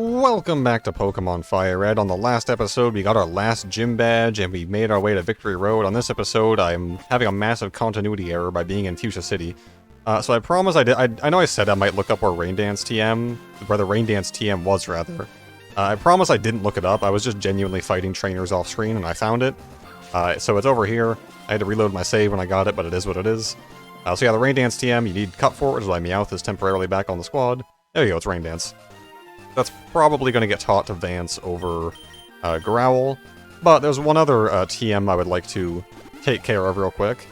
Welcome back to Pokemon FireRed. On the last episode, we got our last gym badge, and we made our way to Victory Road. On this episode, I'm having a massive continuity error by being in Fuchsia City. So I promise I know I said I might look up where where the Rain Dance TM was, rather. I promise I didn't look it up. I was just genuinely fighting trainers off-screen, and I found it. So it's over here. I had to reload my save when I got it, but it is what it is. So yeah, the Rain Dance TM, you need Cut For, which is why Meowth is temporarily back on the squad. There you go, it's Rain Dance. That's probably going to get taught to Vance over Growl, but there's one other TM I would like to take care of real quick.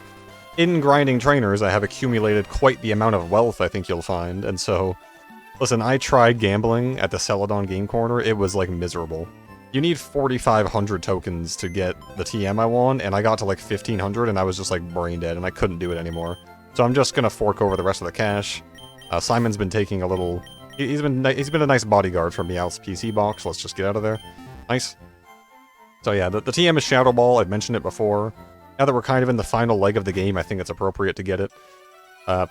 In grinding trainers, I have accumulated quite the amount of wealth, I think you'll find, and so, listen, I tried gambling at the Celadon Game Corner. It was, like, miserable. You need 4,500 tokens to get the TM I want, and I got to, like, 1,500, and I was just, like, brain dead, and I couldn't do it anymore. So I'm just gonna fork over the rest of the cash. Simon's been taking a little... He's been a nice bodyguard for Meowth's PC box. Let's just get out of there. Nice. So yeah, the TM is Shadow Ball. I've mentioned it before. Now that we're kind of in the final leg of the game, I think it's appropriate to get it.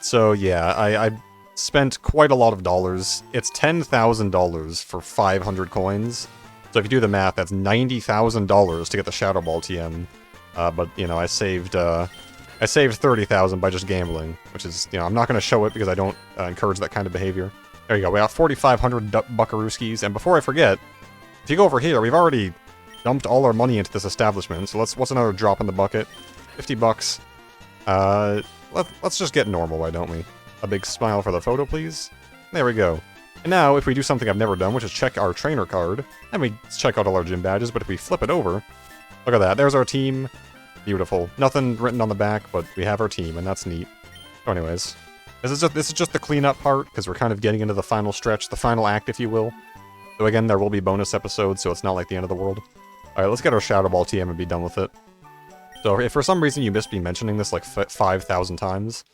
So yeah, I spent quite a lot of dollars. It's $10,000 for 500 coins. So if you do the math, that's $90,000 to get the Shadow Ball TM. But, you know, I saved 30,000 by just gambling, which is, you know, I'm not going to show it because I don't encourage that kind of behavior. There you go, we got 4,500 buckarooskies, and before I forget, if you go over here, we've already dumped all our money into this establishment, so what's another drop in the bucket? 50 bucks. Let's just get normal, why don't we? A big smile for the photo, please. There we go. And now, if we do something I've never done, which is check our trainer card, and we check out all our gym badges, but if we flip it over, look at that, there's our team. Beautiful. Nothing written on the back, but we have our team, and that's neat. So anyways... This is just the cleanup part, because we're kind of getting into the final stretch, the final act, if you will. So again, there will be bonus episodes, so it's not like the end of the world. Alright, let's get our Shadow Ball TM and be done with it. So if for some reason you missed me mentioning this like 5,000 times,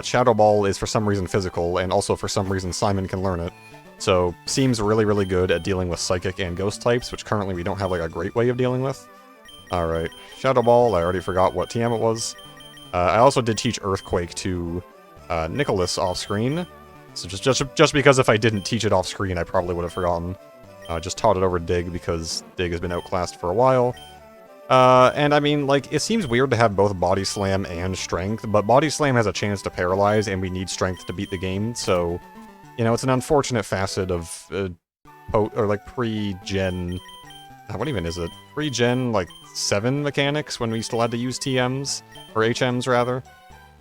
Shadow Ball is for some reason physical, and also for some reason Simon can learn it. So, seems really, really good at dealing with Psychic and Ghost types, which currently we don't have like a great way of dealing with. Alright, Shadow Ball, I already forgot what TM it was. I also did teach Earthquake to... Nicholas off-screen. So just because if I didn't teach it off-screen, I probably would have forgotten. Just taught it over Dig, because Dig has been outclassed for a while. And I mean, like, it seems weird to have both Body Slam and Strength, but Body Slam has a chance to paralyze, and we need Strength to beat the game, so... You know, it's an unfortunate facet of, pre-gen... What even is it? Pre-gen, like, 7 mechanics, when we still had to use TMs, or HMs, rather.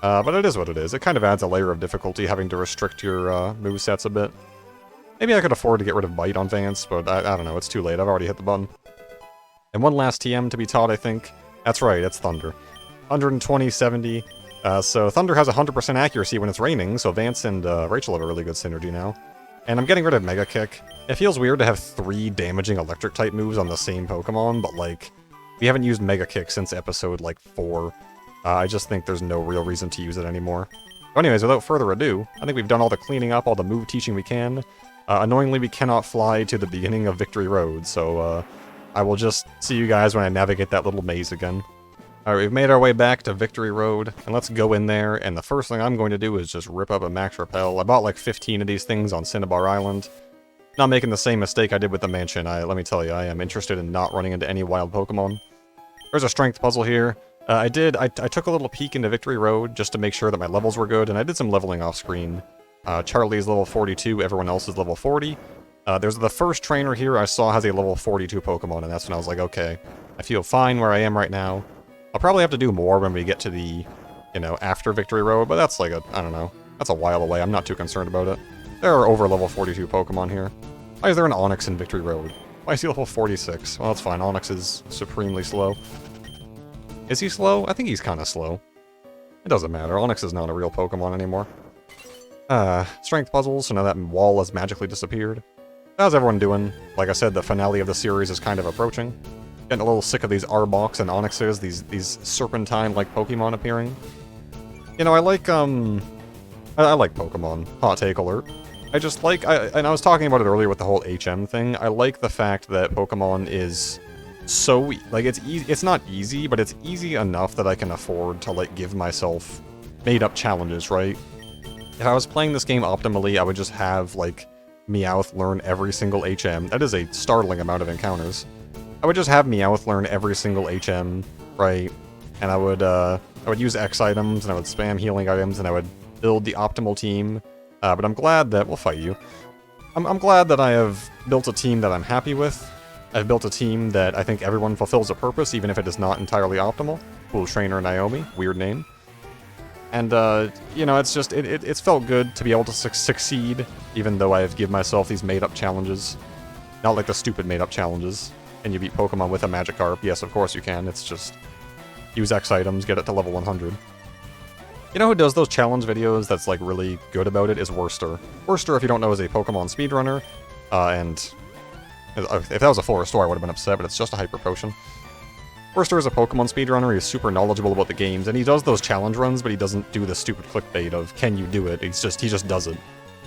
But it is what it is. It kind of adds a layer of difficulty having to restrict your movesets a bit. Maybe I could afford to get rid of Bite on Vance, but I don't know, it's too late. I've already hit the button. And one last TM to be taught, I think. That's right, it's Thunder. 120, 70. So Thunder has 100% accuracy when it's raining, so Vance and Rachel have a really good synergy now. And I'm getting rid of Mega Kick. It feels weird to have 3 damaging Electric-type moves on the same Pokemon, but, like, we haven't used Mega Kick since episode, like, 4. I just think there's no real reason to use it anymore. But anyways, without further ado, I think we've done all the cleaning up, all the move teaching we can. Annoyingly, we cannot fly to the beginning of Victory Road, so I will just see you guys when I navigate that little maze again. Alright, we've made our way back to Victory Road, and let's go in there, and the first thing I'm going to do is just rip up a Max Repel. I bought like 15 of these things on Cinnabar Island. Not making the same mistake I did with the mansion. Let me tell you, I am interested in not running into any wild Pokemon. There's a strength puzzle here. I took a little peek into Victory Road just to make sure that my levels were good, and I did some leveling off-screen. Charlie's level 42, everyone else is level 40. There's the first trainer here I saw has a level 42 Pokemon, and that's when I was like, okay, I feel fine where I am right now. I'll probably have to do more when we get to the, you know, after Victory Road, but that's like I don't know, that's a while away, I'm not too concerned about it. There are over level 42 Pokemon here. Why is there an Onix in Victory Road? Why is he level 46? Well, that's fine, Onix is supremely slow. Is he slow? I think he's kind of slow. It doesn't matter. Onix is not a real Pokemon anymore. Strength puzzles, so now that wall has magically disappeared. How's everyone doing? Like I said, the finale of the series is kind of approaching. Getting a little sick of these Arboks and Onyxes, these serpentine-like Pokemon appearing. You know, I like Pokemon. Hot take alert. I just like, and I was talking about it earlier with the whole HM thing, I like the fact that Pokemon is... so, like, it's not easy, but it's easy enough that I can afford to, like, give myself made-up challenges, right? If I was playing this game optimally, I would just have, like, Meowth learn every single HM. That is a startling amount of encounters. I would just have Meowth learn every single HM, right? And I would use X items, and I would spam healing items, and I would build the optimal team. But I'm glad that... we'll fight you. I'm glad that I have built a team that I'm happy with. I've built a team that I think everyone fulfills a purpose, even if it is not entirely optimal. Cool Trainer Naomi, weird name. And, you know, it's just, it's felt good to be able to succeed, even though I've given myself these made-up challenges. Not like the stupid made-up challenges. Can you beat Pokemon with a Magikarp? Yes, of course you can. It's just, use X items, get it to level 100. You know who does those challenge videos that's, like, really good about it is Worster. Worster, if you don't know, is a Pokemon speedrunner, and... if that was a fuller story, I would have been upset, but it's just a Hyper Potion. Worster is a Pokemon speedrunner, he's super knowledgeable about the games, and he does those challenge runs, but he doesn't do the stupid clickbait of, can you do it? He just does it.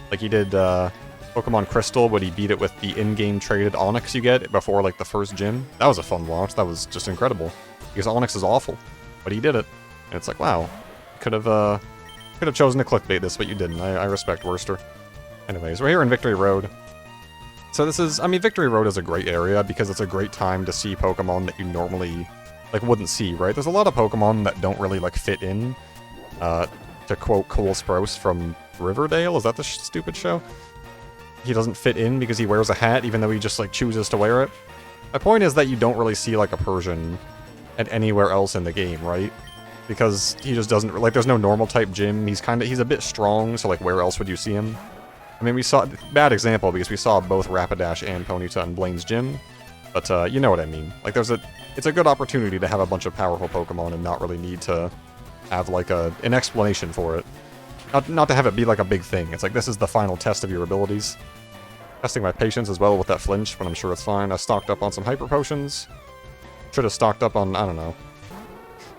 Like he did, Pokemon Crystal, but he beat it with the in-game traded Onix you get before, like, the first gym. That was a fun watch, that was just incredible. Because Onix is awful, but he did it. And it's like, wow, could have chosen to clickbait this, but you didn't. I respect Worster. Anyways, we're here in Victory Road. So this is, I mean, Victory Road is a great area because it's a great time to see Pokemon that you normally, like, wouldn't see, right? There's a lot of Pokemon that don't really, like, fit in, to quote Cole Sprouse from Riverdale. Is that the stupid show? He doesn't fit in because he wears a hat even though he just, like, chooses to wear it. My point is that you don't really see, like, a Persian at anywhere else in the game, right? Because he just doesn't, like, there's no normal type gym. He's a bit strong, so, like, where else would you see him? I mean, we saw... bad example, because we saw both Rapidash and Ponyta in Blaine's gym. But, you know what I mean. Like, it's a good opportunity to have a bunch of powerful Pokemon and not really need to have, like, an explanation for it. Not to have it be, like, a big thing. It's like, this is the final test of your abilities. Testing my patience as well with that flinch, but I'm sure it's fine. I stocked up on some Hyper Potions. Should have stocked up on... I don't know.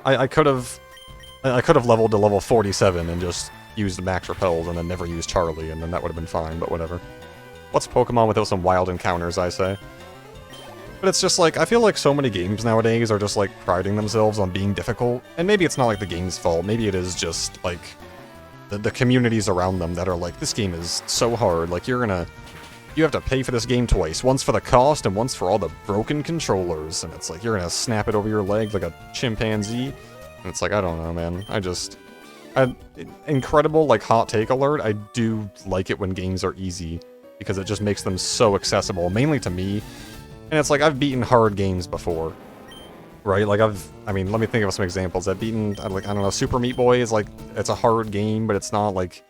I could have leveled to level 47 and just... used Max Repels and then never used Charlie, and then that would have been fine, but whatever. What's Pokemon without some wild encounters, I say? But it's just like, I feel like so many games nowadays are just like priding themselves on being difficult, and maybe it's not like the game's fault, maybe it is just like the communities around them that are like, this game is so hard, like you have to pay for this game twice, once for the cost and once for all the broken controllers, and it's like, you're gonna snap it over your leg like a chimpanzee, and it's like, I don't know, man, incredible, like, hot take alert, I do like it when games are easy, because it just makes them so accessible, mainly to me. And it's like, I've beaten hard games before, right? Like, I mean, let me think of some examples. I've beaten, like, I don't know, Super Meat Boy is, like, it's a hard game, but it's not, like...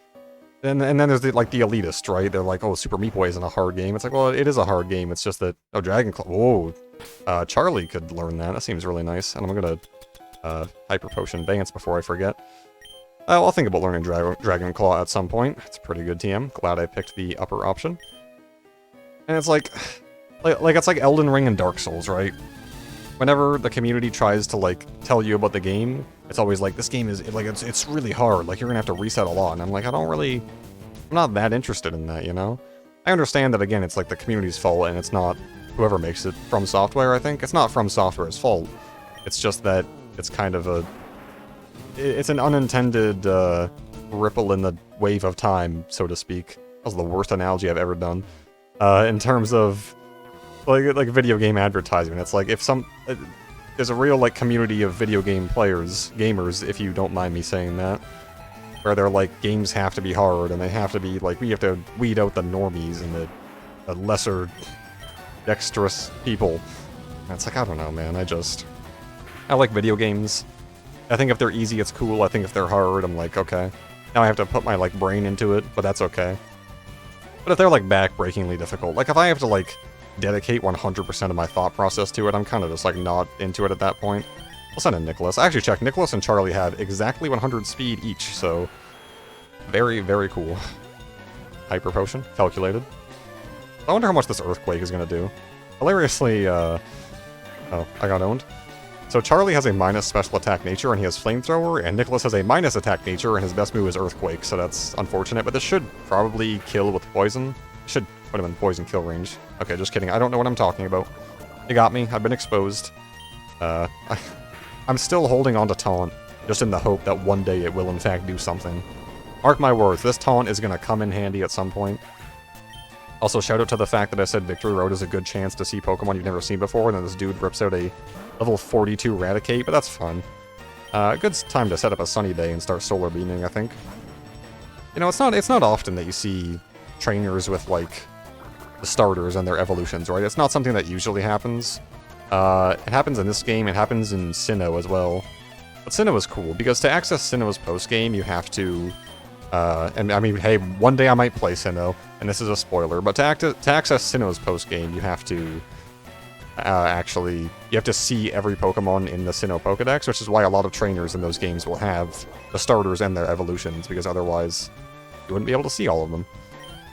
And then there's, the elitist, right? They're like, oh, Super Meat Boy isn't a hard game. It's like, well, it is a hard game, it's just that... Oh, Dragon Claw, whoa! Charlie could learn that, that seems really nice. And I'm gonna, Hyper Potion Vance before I forget. I'll think about learning Dragon Claw at some point. It's a pretty good TM. Glad I picked the upper option. And it's like it's like Elden Ring and Dark Souls, right? Whenever the community tries to, like, tell you about the game, it's always like, this game is, like, it's really hard. Like, you're gonna have to reset a lot. And I'm like, I'm not that interested in that, you know? I understand that, again, it's, like, the community's fault, and it's not whoever makes it. From Software, I think. It's not From Software's fault. It's just that it's kind of it's an unintended ripple in the wave of time, so to speak. That was the worst analogy I've ever done. In terms of, like video game advertisement. It's like, if there's a real, like, community of video game gamers, if you don't mind me saying that, where they're like, games have to be hard, and they have to be, like, we have to weed out the normies and the lesser dexterous people. And it's like, I don't know, man, I like video games. I think if they're easy, it's cool. I think if they're hard, I'm like, okay. Now I have to put my, like, brain into it, but that's okay. But if they're, like, back-breakingly difficult, like, if I have to, like, dedicate 100% of my thought process to it, I'm kind of just, like, not into it at that point. I'll send in Nicholas. I actually checked. Nicholas and Charlie had exactly 100 speed each, so... Very, very cool. Hyper Potion. Calculated. I wonder how much this Earthquake is going to do. Hilariously, Oh, I got owned. So Charlie has a minus special attack nature and he has Flamethrower, and Nicholas has a minus attack nature and his best move is Earthquake, so that's unfortunate, but this should probably kill with poison. Should put him in poison kill range. Okay, just kidding, I don't know what I'm talking about. You got me, I've been exposed. I'm still holding on to Taunt, just in the hope that one day it will in fact do something. Mark my words, this Taunt is gonna come in handy at some point. Also, shout out to the fact that I said Victory Road is a good chance to see Pokemon you've never seen before, and then this dude rips out a level 42 Raticate, but that's fun. Good time to set up a sunny day and start solar beaming, I think. You know, it's not often that you see trainers with, like, the starters and their evolutions, right? It's not something that usually happens. It happens in this game, it happens in Sinnoh as well. But Sinnoh is cool, because to access Sinnoh's post-game, you have to... and I mean, hey, one day I might play Sinnoh, and this is a spoiler, but to access Sinnoh's post-game, you have to... you have to see every Pokemon in the Sinnoh Pokedex, which is why a lot of trainers in those games will have the starters and their evolutions, because otherwise you wouldn't be able to see all of them.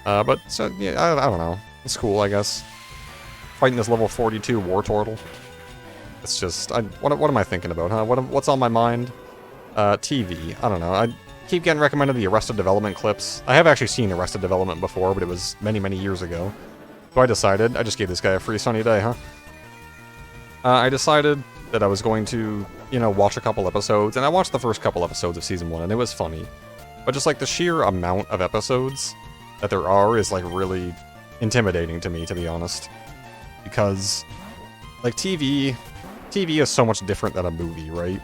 But, so, yeah, I don't know. It's cool, I guess. Fighting this level 42 Wartortle. It's just, what am I thinking about, huh? What's on my mind? TV, I don't know. I keep getting recommended the Arrested Development clips. I have actually seen Arrested Development before, but it was many, many years ago. So I just gave this guy a free sunny day, huh? I decided that I was going to, you know, watch a couple episodes, and I watched the first couple episodes of Season 1, and it was funny. But just, like, the sheer amount of episodes that there are is, like, really intimidating to me, to be honest. Because, like, TV is so much different than a movie, right?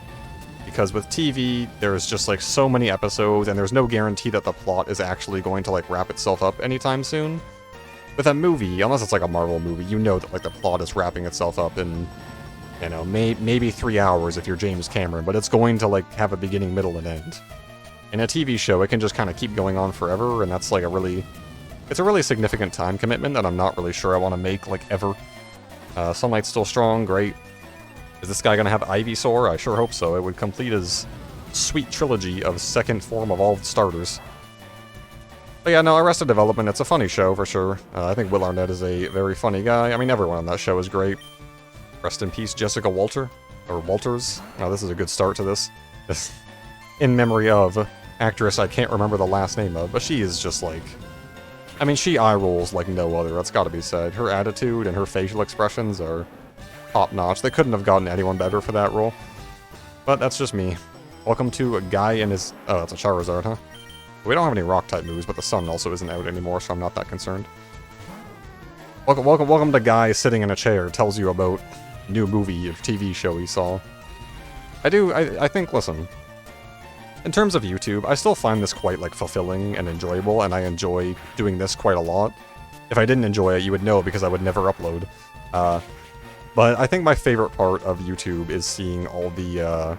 Because with TV, there's just, like, so many episodes, and there's no guarantee that the plot is actually going to, like, wrap itself up anytime soon. With a movie, unless it's, like, a Marvel movie, you know that, like, the plot is wrapping itself up in... you know, maybe 3 hours if you're James Cameron, but it's going to, like, have a beginning, middle, and end. In a TV show, it can just kind of keep going on forever, and that's, like, it's a really significant time commitment that I'm not really sure I want to make, like, ever. Sunlight's still strong, great. Is this guy gonna have Ivysaur? I sure hope so. It would complete his sweet trilogy of second form evolved starters. But yeah, no, Arrested Development, it's a funny show, for sure. I think Will Arnett is a very funny guy. I mean, everyone on that show is great. Rest in peace, Jessica Walter. Or Walters. Oh, this is a good start to this. In memory of actress I can't remember the last name of, but she is just like... I mean, she eye rolls like no other, that's gotta be said. Her attitude and her facial expressions are top-notch. They couldn't have gotten anyone better for that role. But that's just me. Welcome to a guy in his... Oh, that's a Charizard, huh? We don't have any Rock-type moves, but the sun also isn't out anymore, so I'm not that concerned. Welcome to guy sitting in a chair tells you about new movie or TV show he saw. I think, listen, in terms of YouTube, I still find this quite, like, fulfilling and enjoyable, and I enjoy doing this quite a lot. If I didn't enjoy it, you would know because I would never upload. But I think my favorite part of YouTube is seeing all the,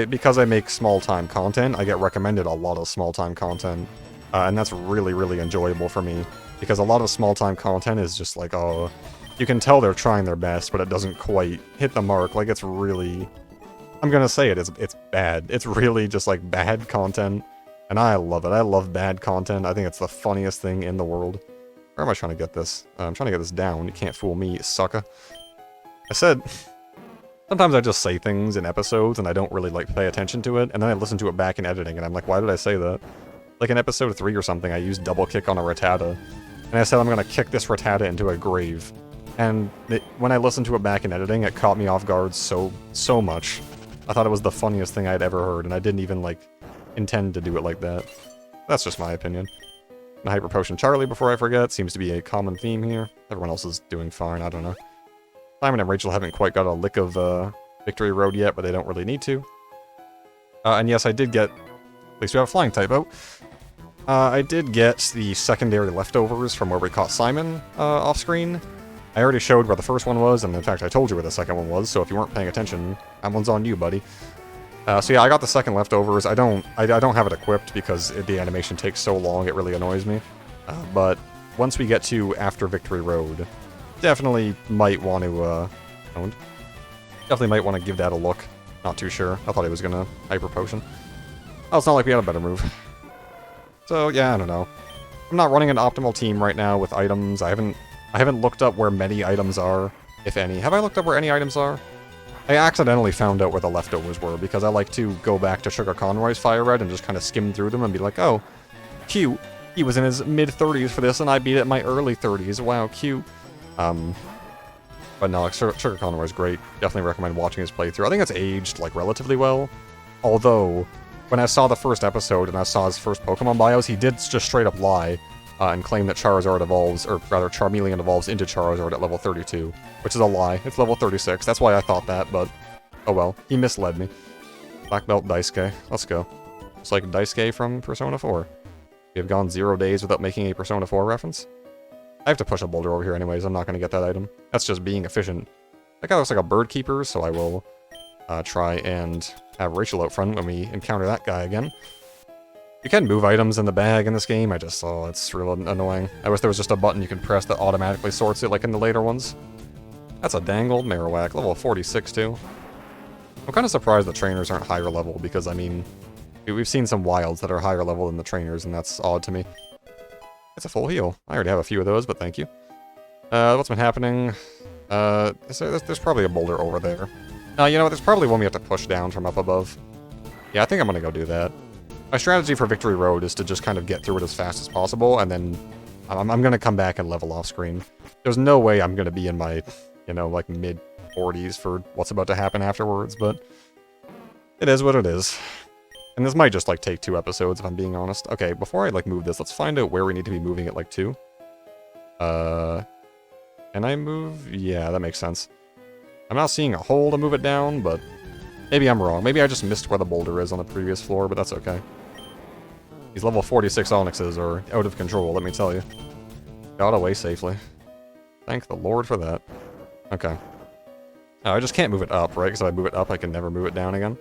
because I make small-time content, I get recommended a lot of small-time content, and that's really, really enjoyable for me, because a lot of small-time content is just like, oh, you can tell they're trying their best, but it doesn't quite hit the mark. Like, it's really... I'm gonna say it, it's bad. It's really just, like, bad content, and I love it. I love bad content. I think it's the funniest thing in the world. Where am I trying to get this? I'm trying to get this down. You can't fool me, sucker. I said... Sometimes I just say things in episodes, and I don't really, like, pay attention to it, and then I listen to it back in editing, and I'm like, why did I say that? Like, in episode 3 or something, I used double kick on a Rattata, and I said I'm gonna kick this Rattata into a grave. And when I listened to it back in editing, it caught me off guard so much. I thought it was the funniest thing I'd ever heard, and I didn't even, like, intend to do it like that. That's just my opinion. And Hyper Potion Charlie, before I forget, seems to be a common theme here. Everyone else is doing fine, I don't know. Simon and Rachel haven't quite got a lick of Victory Road yet, but they don't really need to. And yes, I did get... At least we have a flying type out. I did get the secondary leftovers from where we caught Simon off-screen. I already showed where the first one was, and in fact I told you where the second one was, so if you weren't paying attention, that one's on you, buddy. So yeah, I got the second leftovers. I don't have it equipped because the animation takes so long, it really annoys me. But once we get to after Victory Road, definitely might want to, definitely might want to give that a look. Not too sure. I thought he was gonna Hyper Potion. Oh, it's not like we had a better move. So, yeah, I don't know. I'm not running an optimal team right now with items. I haven't looked up where many items are, if any. Have I looked up where any items are? I accidentally found out where the leftovers were, because I like to go back to Sugar Conroy's FireRed and just kind of skim through them and be like, oh, cute. He was in his mid-30s for this, and I beat it in my early 30s. Wow, cute. But no, like, Sugar Conroy's great. Definitely recommend watching his playthrough. I think it's aged, like, relatively well. Although, when I saw the first episode and I saw his first Pokemon bios, he did just straight up lie. and claim that Charizard evolves, or rather Charmeleon evolves into Charizard at level 32, which is a lie. It's level 36. That's why I thought that, but oh well. He misled me. Black Belt Daisuke. Let's go. It's like Daisuke from Persona 4. We have gone 0 days without making a Persona 4 reference. I have to push a boulder over here anyways. I'm not going to get that item. That's just being efficient. That guy looks like a bird keeper, so I will try and have Rachel out front when we encounter that guy again. You can move items in the bag in this game. It's real annoying. I wish there was just a button you can press that automatically sorts it like in the later ones. That's a dangled Marowak, level 46 too. I'm kind of surprised the trainers aren't higher level because, I mean, we've seen some wilds that are higher level than the trainers, and that's odd to me. It's a full heal. I already have a few of those, but thank you. What's been happening? There's probably a boulder over there. You know what? There's probably one we have to push down from up above. Yeah, I think I'm going to go do that. My strategy for Victory Road is to just kind of get through it as fast as possible, and then I'm going to come back and level off screen. There's no way I'm going to be in my, you know, like mid-40s for what's about to happen afterwards, but it is what it is. And this might just, like, take 2 episodes, if I'm being honest. Okay, before I, like, move this, let's find out where we need to be moving it, like, to. Can I move? Yeah, that makes sense. I'm not seeing a hole to move it down, but maybe I'm wrong. Maybe I just missed where the boulder is on the previous floor, but that's okay. These level 46 Onyxes are out of control, let me tell you. Got away safely. Thank the Lord for that. Okay. I just can't move it up, right? Because if I move it up, I can never move it down again.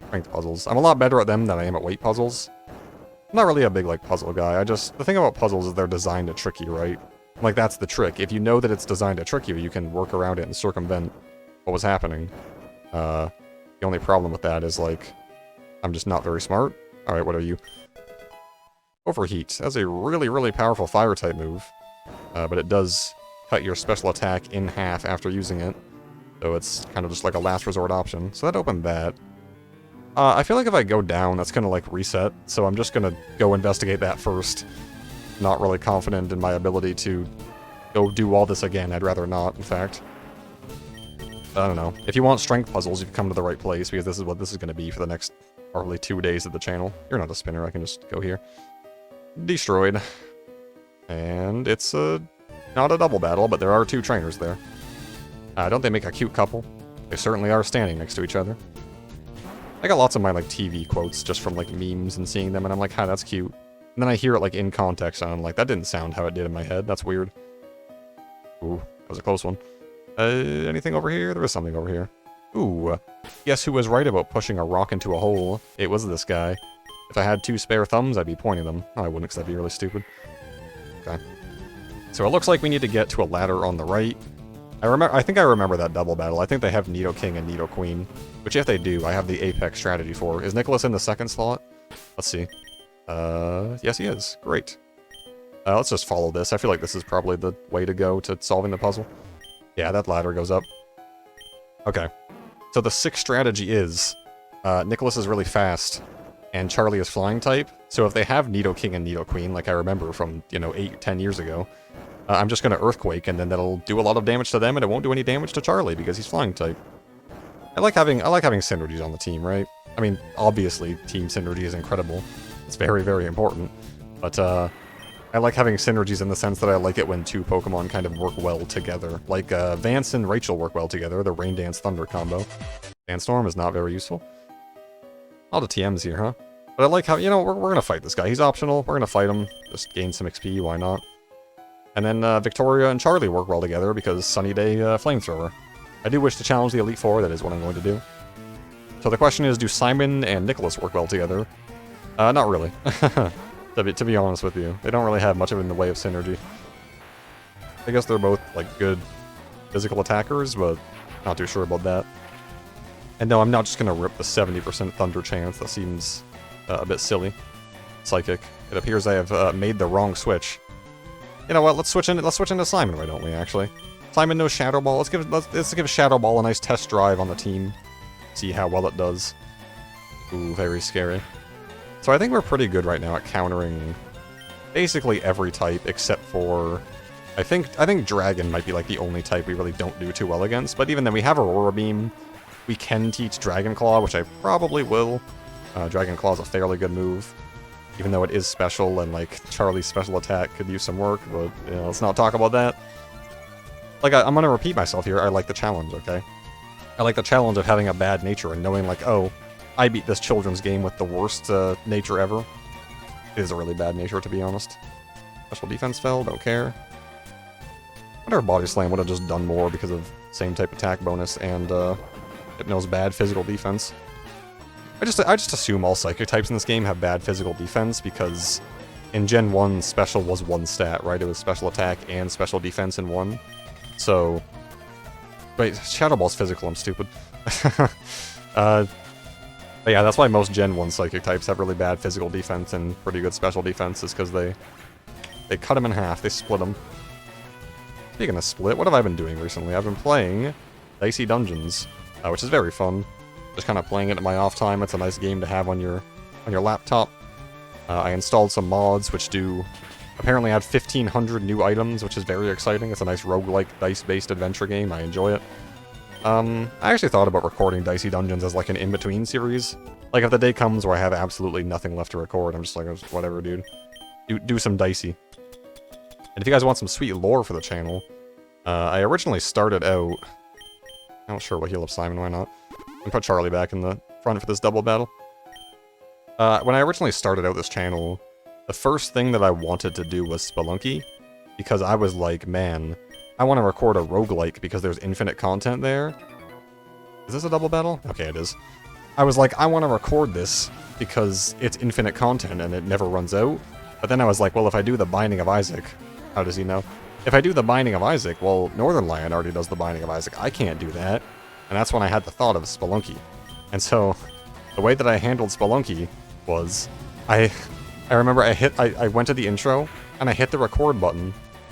Strength puzzles. I'm a lot better at them than I am at weight puzzles. I'm not really a big, like, puzzle guy. The thing about puzzles is they're designed to trick you, right? Like, that's the trick. If you know that it's designed to trick you, you can work around it and circumvent what was happening. The only problem with that is, like, I'm just not very smart. Alright, what are you? Overheat. That's a really, really powerful fire-type move. But it does cut your special attack in half after using it. So it's kind of just like a last resort option. So that opened that. I feel like if I go down, that's gonna, like, reset. So I'm just gonna go investigate that first. Not really confident in my ability to go do all this again. I'd rather not, in fact. I don't know. If you want strength puzzles, you've come to the right place, because this is what this is going to be for the next probably 2 days of the channel. You're not a spinner, I can just go here. Destroyed. And it's not a double battle, but there are 2 trainers there. Don't they make a cute couple? They certainly are standing next to each other. I got lots of my, like, TV quotes just from, like, memes and seeing them, and I'm like, hi, that's cute. And then I hear it, like, in context, and I'm like, that didn't sound how it did in my head. That's weird. Ooh, that was a close one. Anything over here? There is something over here. Ooh, guess who was right about pushing a rock into a hole? It was this guy. If I had 2 spare thumbs, I'd be pointing them. Oh, I wouldn't, because that'd be really stupid. Okay. So it looks like we need to get to a ladder on the right. I think I remember that double battle. I think they have Nidoking and Nidoqueen, which if they do, I have the Apex strategy for. Is Nicholas in the 2nd slot? Let's see. Yes he is. Great. Let's just follow this. I feel like this is probably the way to go to solving the puzzle. Yeah, that ladder goes up. Okay. So the 6th strategy is, Nicholas is really fast, and Charlie is flying type, so if they have Nidoking and Nidoqueen, like I remember from, you know, 8-10 years ago, I'm just gonna Earthquake, and then that'll do a lot of damage to them, and it won't do any damage to Charlie, because he's flying type. I like having synergies on the team, right? I mean, obviously, team synergy is incredible. It's very, very important. But, I like having synergies in the sense that I like it when 2 Pokemon kind of work well together. Like, Vance and Rachel work well together, the Rain Dance Thunder combo. Sandstorm is not very useful. A lot of TMs here, huh? But I like how, you know, we're gonna fight this guy. He's optional. We're gonna fight him. Just gain some XP, why not? And then, Victoria and Charlie work well together because Sunny Day, Flamethrower. I do wish to challenge the Elite Four, that is what I'm going to do. So the question is, do Simon and Nicholas work well together? Not really. to be honest with you. They don't really have much of it in the way of synergy. I guess they're both, like, good physical attackers, but not too sure about that. And no, I'm not just gonna rip the 70% Thunder chance. That seems a bit silly. Psychic. It appears I have made the wrong switch. You know what? Let's switch into Simon, why don't we? Actually, Simon knows Shadow Ball. Let's give Shadow Ball a nice test drive on the team. See how well it does. Ooh, very scary. So I think we're pretty good right now at countering basically every type except for I think Dragon might be like the only type we really don't do too well against. But even then, we have Aurora Beam. We can teach Dragon Claw, which I probably will. Dragon Claw is a fairly good move. Even though it is special, and, like, Charlie's special attack could use some work, but, you know, let's not talk about that. Like, I'm gonna repeat myself here, I like the challenge, okay? I like the challenge of having a bad nature and knowing, like, oh, I beat this children's game with the worst nature ever. It is a really bad nature, to be honest. Special defense fell, don't care. I wonder if Body Slam would have just done more because of same type attack bonus and Hypno's bad physical defense. I just assume all Psychic types in this game have bad physical defense because in Gen 1, Special was one stat, right? It was Special Attack and Special Defense in one. So... Wait, Shadow Ball's physical, I'm stupid. But yeah, that's why most Gen 1 Psychic types have really bad physical defense and pretty good special defense, is because they cut them in half, they split them. Speaking of split, what have I been doing recently? I've been playing Dicey Dungeons, which is very fun. Just kind of playing it in my off time. It's a nice game to have on your laptop. I installed some mods which do apparently add 1,500 new items, which is very exciting. It's a nice roguelike dice-based adventure game. I enjoy it. I actually thought about recording Dicey Dungeons as like an in-between series. Like if the day comes where I have absolutely nothing left to record, I'm just like, whatever, dude. Do some Dicey. And if you guys want some sweet lore for the channel, I originally started out... I'm not sure what heal up Simon, why not? And put Charlie back in the front for this double battle. When I originally started out this channel, the first thing that I wanted to do was Spelunky, because I was like, man, I want to record a roguelike because there's infinite content there. Is this a double battle? Okay, it is. I was like, I want to record this because it's infinite content and it never runs out. But then I was like, well, if I do the Binding of Isaac, how does he know? If I do the Binding of Isaac, well, Northern Lion already does the Binding of Isaac. I can't do that. And that's when I had the thought of Spelunky. And so, the way that I handled Spelunky was, I remember I went to the intro, and I hit the record button,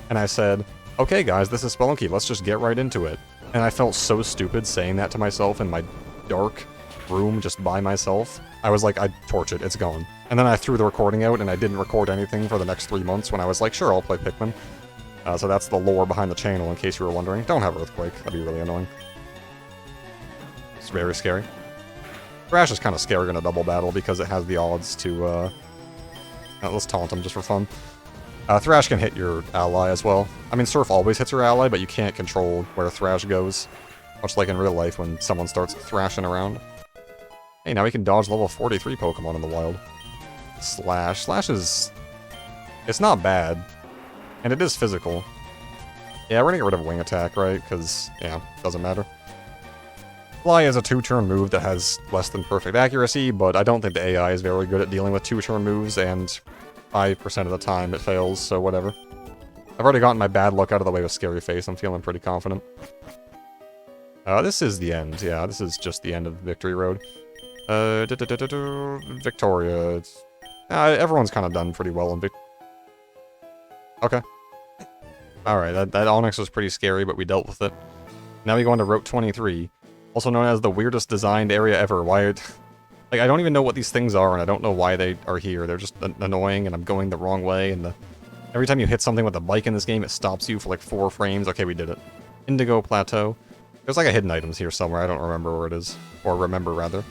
and I said, okay guys, this is Spelunky, let's just get right into it. And I felt so stupid saying that to myself in my dark room just by myself. I was like, I'd torch it, it's gone. And then I threw the recording out, and I didn't record anything for the next 3 months when I was like, sure, I'll play Pikmin. So that's the lore behind the channel, in case you were wondering. Don't have Earthquake, that'd be really annoying. It's very scary. Thrash is kind of scary in a double battle because it has the odds to, let's taunt him just for fun. Thrash can hit your ally as well. I mean, Surf always hits your ally, but you can't control where Thrash goes. Much like in real life when someone starts thrashing around. Hey, now we can dodge level 43 Pokemon in the wild. Slash. Slash is... It's not bad. And it is physical. Yeah, we're gonna get rid of Wing Attack, right? Because, yeah, doesn't matter. Fly is a 2-turn move that has less than perfect accuracy, but I don't think the AI is very good at dealing with 2-turn moves, and 5% of the time it fails, so whatever. I've already gotten my bad luck out of the way with Scary Face, I'm feeling pretty confident. This is the end, yeah, this is just the end of Victory Road. Victoria, it's... everyone's kind of done pretty well in Okay. Alright, that Onyx was pretty scary, but we dealt with it. Now we go on to Route 23. Also known as the weirdest designed area ever. Why... Like, I don't even know what these things are, and I don't know why they are here. They're just annoying, and I'm going the wrong way, and every time you hit something with a bike in this game, it stops you for like 4 frames. Okay, we did it. Indigo Plateau. There's like a hidden items here somewhere. I don't remember where it is. Or remember, rather.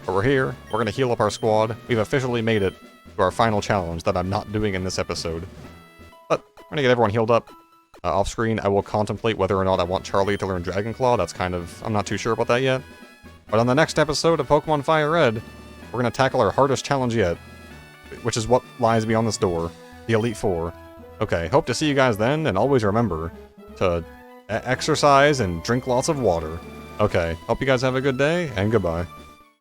But we're here. We're gonna heal up our squad. We've officially made it to our final challenge that I'm not doing in this episode. But we're gonna get everyone healed up. Off screen, I will contemplate whether or not I want Charlie to learn Dragon Claw. That's kind of... I'm not too sure about that yet. But on the next episode of Pokemon FireRed, we're going to tackle our hardest challenge yet, which is what lies beyond this door, the Elite Four. Okay, hope to see you guys then, and always remember to exercise and drink lots of water. Okay, hope you guys have a good day, and goodbye.